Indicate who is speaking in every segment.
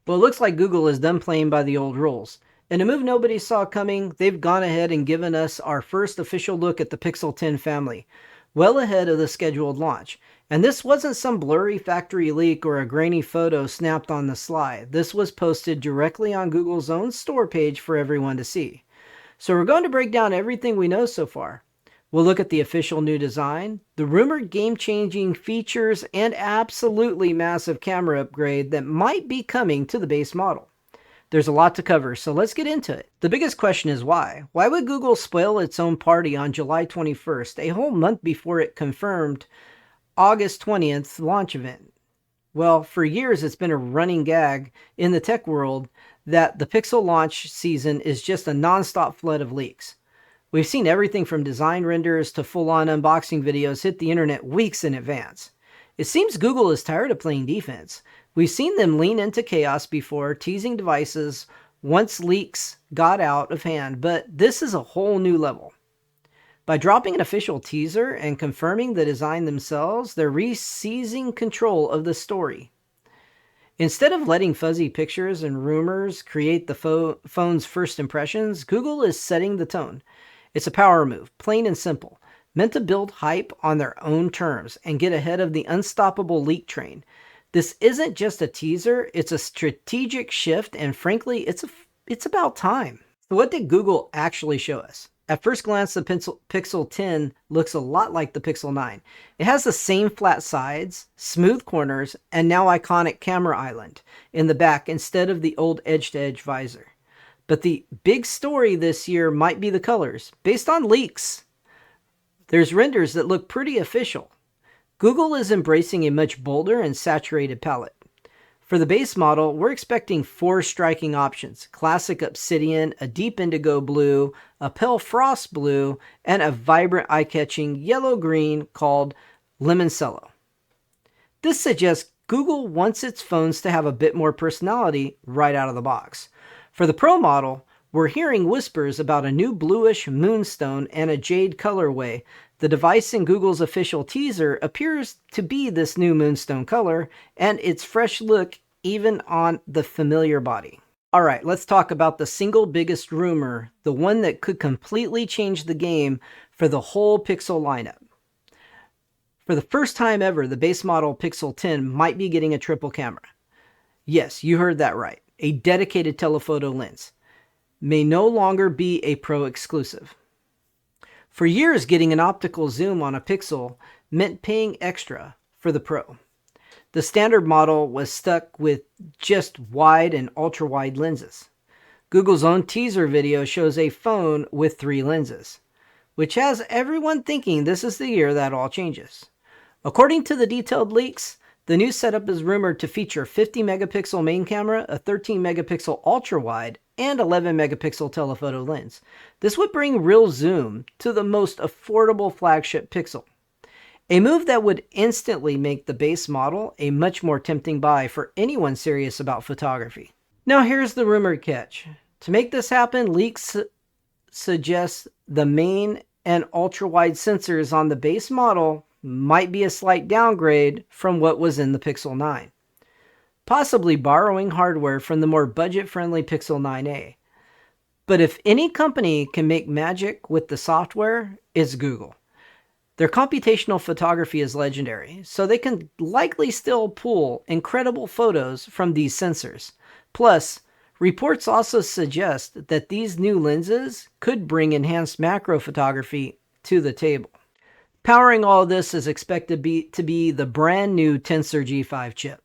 Speaker 1: Well, it looks like Google is done playing by the old rules. In a move nobody saw coming, they've gone ahead and given us our first official look at the Pixel 10 family, well ahead of the scheduled launch. And this wasn't some blurry factory leak or a grainy photo snapped on the sly. This was posted directly on Google's own store page for everyone to see. So we're going to break down everything we know so far. We'll look at the official new design, the rumored game-changing features, and absolutely massive camera upgrade that might be coming to the base model. There's a lot to cover, so let's get into it. The biggest question is why? Why would Google spoil its own party on July 21st, a whole month before it confirmed August 20th launch event? Well, for years it's been a running gag in the tech world that the Pixel launch season is just a non-stop flood of leaks. We've seen everything from design renders to full-on unboxing videos hit the internet weeks in advance. It seems Google is tired of playing defense. We've seen them lean into chaos before, teasing devices once leaks got out of hand, but this is a whole new level. By dropping an official teaser and confirming the design themselves, they're re-seizing control of the story. Instead of letting fuzzy pictures and rumors create the phone's first impressions, Google is setting the tone. It's a power move, plain and simple, meant to build hype on their own terms and get ahead of the unstoppable leak train. This isn't just a teaser, it's a strategic shift, and frankly, it's about time. So what did Google actually show us? At first glance, the Pixel 10 looks a lot like the Pixel 9. It has the same flat sides, smooth corners, and now iconic camera island in the back instead of the old edge-to-edge visor. But the big story this year might be the colors, based on leaks. There's renders that look pretty official. Google is embracing a much bolder and saturated palette. For the base model, we're expecting 4 striking options: classic obsidian, a deep indigo blue, a pale frost blue, and a vibrant eye-catching yellow-green called limoncello. This suggests Google wants its phones to have a bit more personality right out of the box. For the Pro model, we're hearing whispers about a new bluish moonstone and a jade colorway. The device in Google's official teaser appears to be this new moonstone color, and its fresh look even on the familiar body. Alright, let's talk about the single biggest rumor, the one that could completely change the game for the whole Pixel lineup. For the first time ever, the base model Pixel 10 might be getting a triple camera. Yes, you heard that right. A dedicated telephoto lens may no longer be a Pro exclusive. For years, getting an optical zoom on a Pixel meant paying extra for the Pro. The standard model was stuck with just wide and ultra-wide lenses. Google's own teaser video shows a phone with 3 lenses, which has everyone thinking this is the year that all changes. According to the detailed leaks, the new setup is rumored to feature 50 megapixel main camera, a 13 megapixel ultra-wide, and 11 megapixel telephoto lens. This would bring real zoom to the most affordable flagship Pixel. A move that would instantly make the base model a much more tempting buy for anyone serious about photography. Now here's the rumored catch. To make this happen, leaks suggest the main and ultra-wide sensors on the base model might be a slight downgrade from what was in the Pixel 9, possibly borrowing hardware from the more budget-friendly Pixel 9a. But if any company can make magic with the software, it's Google. Their computational photography is legendary, so they can likely still pull incredible photos from these sensors. Plus, reports also suggest that these new lenses could bring enhanced macro photography to the table. Powering all of this is expected to be the brand new Tensor G5 chip.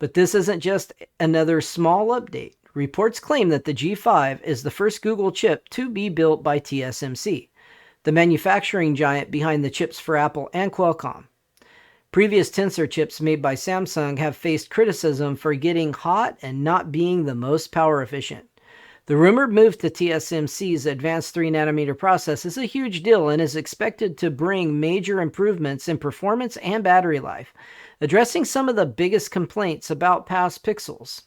Speaker 1: But this isn't just another small update. Reports claim that the G5 is the first Google chip to be built by TSMC, the manufacturing giant behind the chips for Apple and Qualcomm. Previous Tensor chips made by Samsung have faced criticism for getting hot and not being the most power efficient. The rumored move to TSMC's advanced 3nm process is a huge deal and is expected to bring major improvements in performance and battery life, addressing some of the biggest complaints about past Pixels.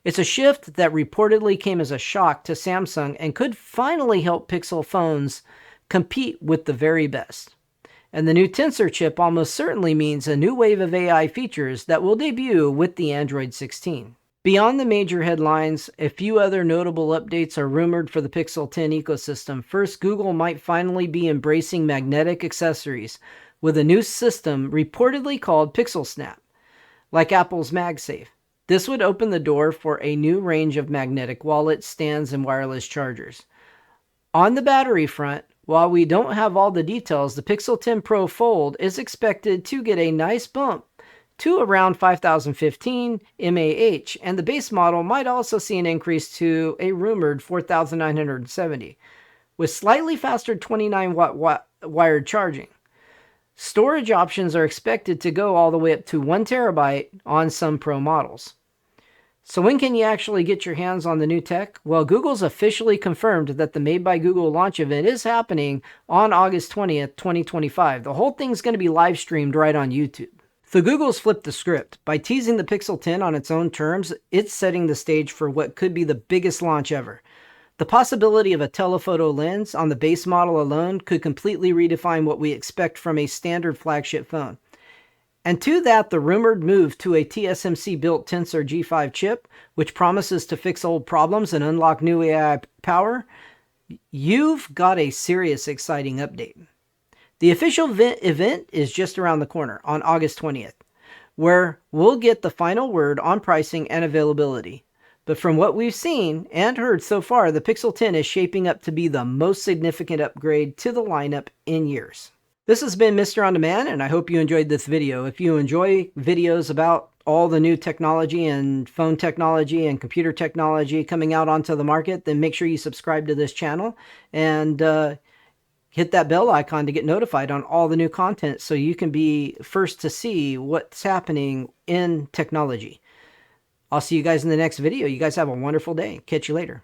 Speaker 1: It's a shift that reportedly came as a shock to Samsung and could finally help Pixel phones compete with the very best. And the new Tensor chip almost certainly means a new wave of AI features that will debut with the Android 16. Beyond the major headlines, a few other notable updates are rumored for the Pixel 10 ecosystem. First, Google might finally be embracing magnetic accessories with a new system reportedly called Pixel Snap, like Apple's MagSafe. This would open the door for a new range of magnetic wallets, stands, and wireless chargers. On the battery front, while we don't have all the details, the Pixel 10 Pro Fold is expected to get a nice bump to around 5015 mAh, and the base model might also see an increase to a rumored 4970, with slightly faster 29-watt wired charging. Storage options are expected to go all the way up to 1 terabyte on some Pro models. So when can you actually get your hands on the new tech? Well, Google's officially confirmed that the Made by Google launch event is happening on August 20th, 2025. The whole thing's going to be live streamed right on YouTube. So Google's flipped the script. By teasing the Pixel 10 on its own terms, it's setting the stage for what could be the biggest launch ever. The possibility of a telephoto lens on the base model alone could completely redefine what we expect from a standard flagship phone. And to that, the rumored move to a TSMC-built Tensor G5 chip, which promises to fix old problems and unlock new AI power, you've got a serious exciting update. The official event is just around the corner on August 20th, where we'll get the final word on pricing and availability. But from what we've seen and heard so far, the Pixel 10 is shaping up to be the most significant upgrade to the lineup in years. This has been Mr. On Demand, and I hope you enjoyed this video. If you enjoy videos about all the new technology and phone technology and computer technology coming out onto the market, then make sure you subscribe to this channel and hit that bell icon to get notified on all the new content so you can be first to see what's happening in technology. I'll see you guys in the next video. You guys have a wonderful day. Catch you later.